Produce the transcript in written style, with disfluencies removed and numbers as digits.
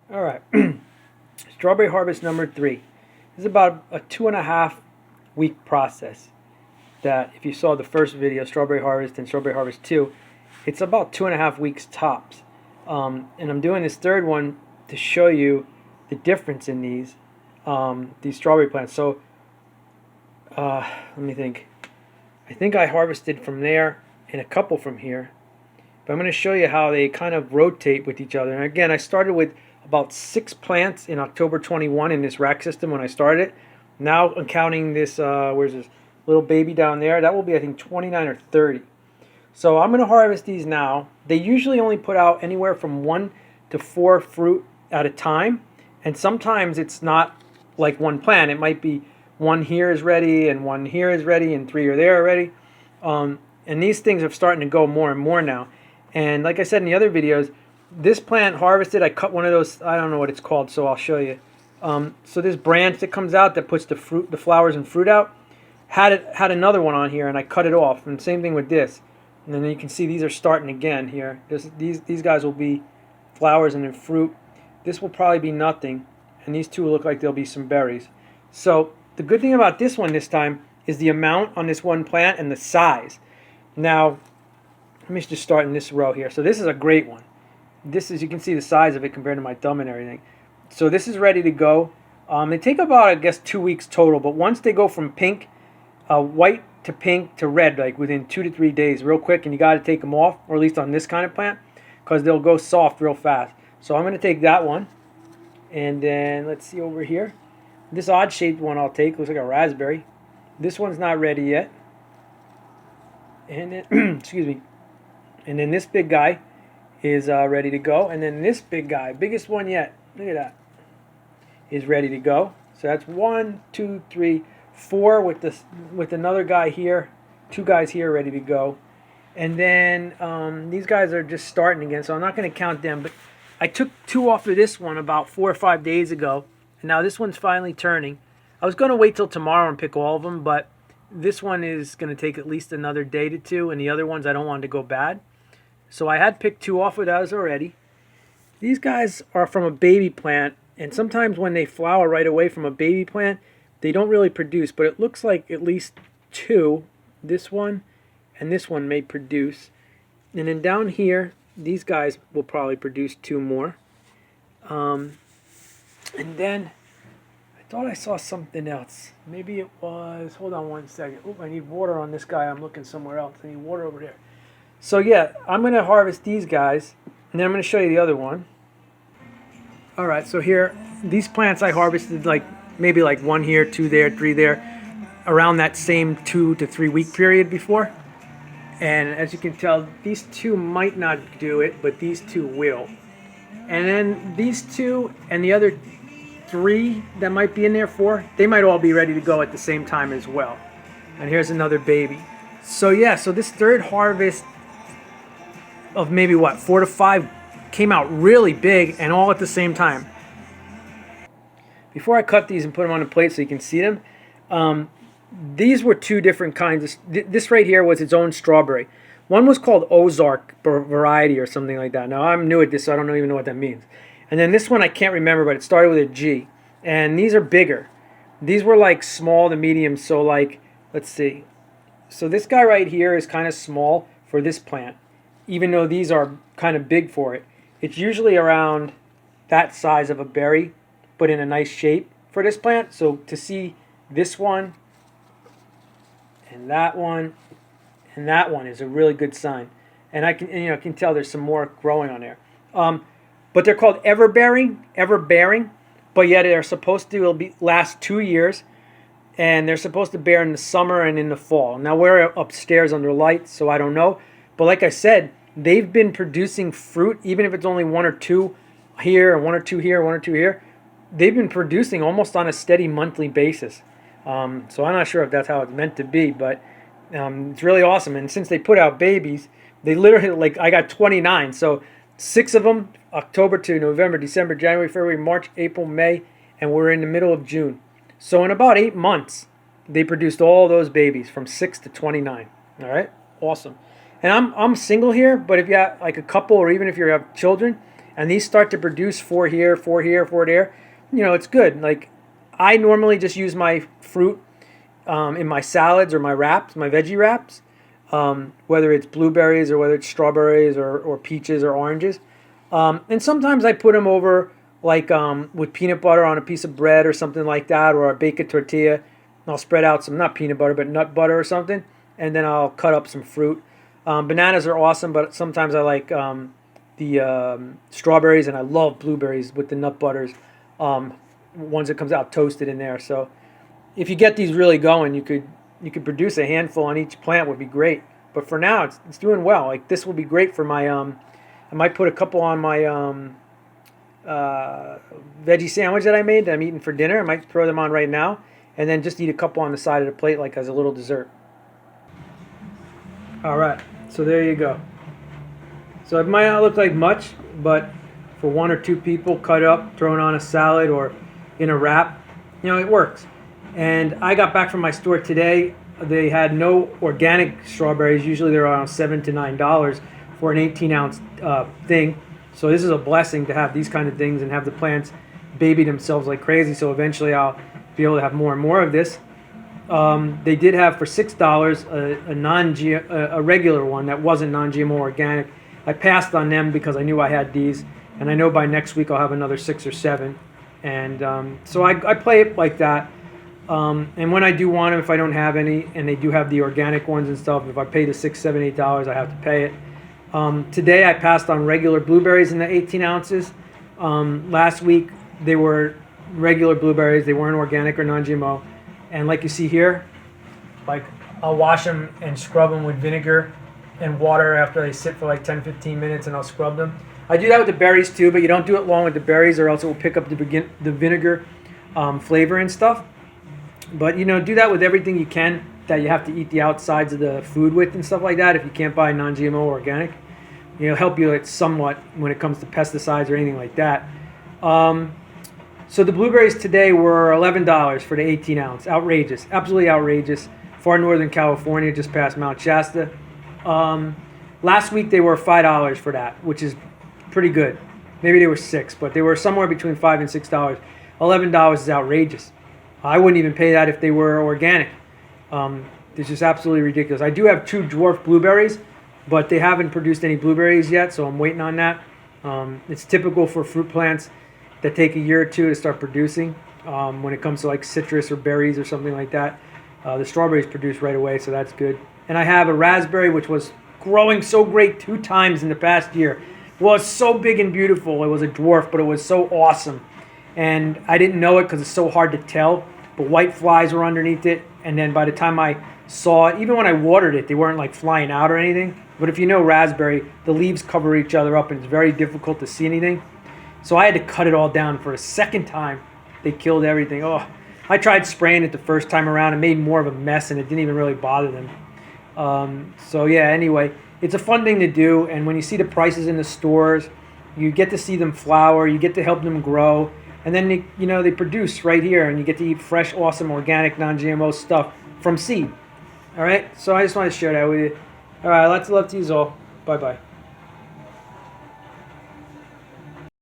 All right, strawberry harvest number 3. This is about a 2.5 week process. That if you saw the first video, strawberry harvest and strawberry harvest 2, it's about 2.5 weeks tops. And I'm doing this third one to show you the difference in these strawberry plants. So let me think. I think I harvested from there and a couple from here. But I'm going to show you how they kind of rotate with each other. And again, I started with about 6 plants in October 21 in this rack system when I started it. Now I'm counting this, where's this little baby down there? That will be, I think, 29 or 30. So I'm going to harvest these now. They usually only put out anywhere from 1 to 4 fruit at a time. And sometimes it's not like one plant. It might be one here is ready and one here is ready and 3 are there already. And these things are starting to go more and more now. And like I said in the other videos, this plant harvested, I cut one of those, I don't know what it's called, so I'll show you. So this branch that comes out that puts the flowers and fruit out, had another one on here and I cut it off. And same thing with this. And then you can see these are starting again here. These guys will be flowers and then fruit. This will probably be nothing. And these two look like there'll be some berries. So the good thing about this one this time is the amount on this one plant and the size. Now, let me just start in this row here. So this is a great one. This is, you can see the size of it compared to my thumb and everything. So this is ready to go. They take about, I guess, 2 weeks total. But once they go from pink, white to pink to red, like within 2 to 3 days, real quick, and you got to take them off, or at least on this kind of plant, because they'll go soft real fast. So I'm going to take that one, and then let's see over here. This odd-shaped one I'll take. Looks like a raspberry. This one's not ready yet. And then, excuse me. And then this big guy is ready to go. And then this big guy, biggest one yet, look at that, is ready to go. So that's 1, 2, 3, 4 with another guy here, 2 guys here ready to go. And then these guys are just starting again, so I'm not going to count them. But I took 2 off of this one about 4 or 5 days ago. And now this one's finally turning. I was going to wait till tomorrow and pick all of them, but this one is going to take at least another day to 2, and the other ones I don't want to go bad. So I had picked 2 off of those already. These guys are from a baby plant, and sometimes when they flower right away from a baby plant, they don't really produce, but it looks like at least 2, this one and this one may produce. And then down here, these guys will probably produce 2 more. And then I thought I saw something else. Maybe it was, hold on one second. Oh, I need water on this guy. I'm looking somewhere else. I need water over there. So yeah, I'm going to harvest these guys, and then I'm going to show you the other one. All right, so here, these plants I harvested maybe 1 here, 2 there, 3 there, around that same 2 to 3 week period before. And as you can tell, these 2 might not do it, but these 2 will. And then these 2 and the other 3 that might be in there, 4, they might all be ready to go at the same time as well. And here's another baby. So yeah, so this third harvest of maybe 4 to 5 came out really big and all at the same time. Before I cut these and put them on a plate so you can see them, these were 2 different kinds. This right here was its own strawberry. One was called Ozark variety or something like that. Now I'm new at this, so I don't even know what that means. And then this one I can't remember, but it started with a G. And these are bigger. These were like small to medium, so let's see. So this guy right here is kind of small for this plant, even though these are kind of big for it. It's usually around that size of a berry, but in a nice shape for this plant. So to see this one and that one and that one is a really good sign. And I can tell there's some more growing on there. But they're called everbearing, but yet they're supposed to last 2 years, and they're supposed to bear in the summer and in the fall. Now we're upstairs under lights, so I don't know. But like I said, they've been producing fruit, even if it's only 1 or 2 here, and 1 or 2 here, 1 or 2 here. They've been producing almost on a steady monthly basis. So I'm not sure if that's how it's meant to be, but it's really awesome. And since they put out babies, they literally, I got 29. So 6 of them, October to November, December, January, February, March, April, May, and we're in the middle of June. So in about 8 months, they produced all those babies from 6 to 29. All right, awesome. And I'm single here, but if you have a couple, or even if you have children, and these start to produce 4 here, 4 here, 4 there, you know, it's good. Like, I normally just use my fruit in my salads or my wraps, my veggie wraps, whether it's blueberries or whether it's strawberries or peaches or oranges. And sometimes I put them over like with peanut butter on a piece of bread or something like that, or I bake a tortilla. And I'll spread out some, not peanut butter, but nut butter or something, and then I'll cut up some fruit. Bananas are awesome, but sometimes I like the strawberries, and I love blueberries with the nut butters, ones that comes out toasted in there. So if you get these really going, you could produce a handful on each plant, would be great. But for now, it's doing well. Like, this will be great for my I might put a couple on my veggie sandwich that I made that I'm eating for dinner. I might throw them on right now, and then just eat a couple on the side of the plate, like as a little dessert. All right, so there you go. So it might not look like much, but for 1 or 2 people, cut up, throw it on a salad or in a wrap, you know, it works. And I got back from my store today. They had no organic strawberries. Usually they're around $7 to $9 for an 18-ounce thing. So this is a blessing to have these kind of things and have the plants baby themselves like crazy. So eventually I'll be able to have more and more of this. They did have for $6 a regular one that wasn't non-GMO organic. I passed on them because I knew I had these, and I know by next week I'll have another 6 or 7. And so I play it like that. And when I do want them, if I don't have any, and they do have the organic ones and stuff, if I pay the $6, $7, $8, I have to pay it. Today I passed on regular blueberries in the 18 ounces. Last week they were regular blueberries. They weren't organic or non-GMO. And like you see here, like, I'll wash them and scrub them with vinegar and water after they sit for like 10-15 minutes, and I'll scrub them. I do that with the berries too, but you don't do it long with the berries, or else it will pick up the vinegar flavor and stuff. But, you know, do that with everything you can that you have to eat the outsides of the food with and stuff like that. If you can't buy non-GMO or organic, you know, help you like somewhat when it comes to pesticides or anything like that. So the blueberries today were $11 for the 18 ounce. Outrageous, absolutely outrageous. Far northern California, just past Mount Shasta. Last week they were $5 for that, which is pretty good. Maybe they were $6, but they were somewhere between $5 and $6. $11 is outrageous. I wouldn't even pay that if they were organic. It's just absolutely ridiculous. I do have 2 dwarf blueberries, but they haven't produced any blueberries yet, so I'm waiting on that. It's typical for fruit plants that take a year or 2 to start producing. When it comes to like citrus or berries or something like that, the strawberries produce right away, so that's good. And I have a raspberry which was growing so great 2 times in the past year. It was so big and beautiful. It was a dwarf, but it was so awesome. And I didn't know it because it's so hard to tell, but white flies were underneath it. And then by the time I saw it, even when I watered it, they weren't like flying out or anything. But if you know raspberry, the leaves cover each other up and it's very difficult to see anything. So I had to cut it all down for a second time. They killed everything. Oh, I tried spraying it the first time around. It made more of a mess, and it didn't even really bother them. So yeah, anyway, it's a fun thing to do. And when you see the prices in the stores, you get to see them flower. You get to help them grow. And then they produce right here, and you get to eat fresh, awesome, organic, non-GMO stuff from seed. All right, so I just want to share that with you. All right, lots of love to you all. Bye-bye.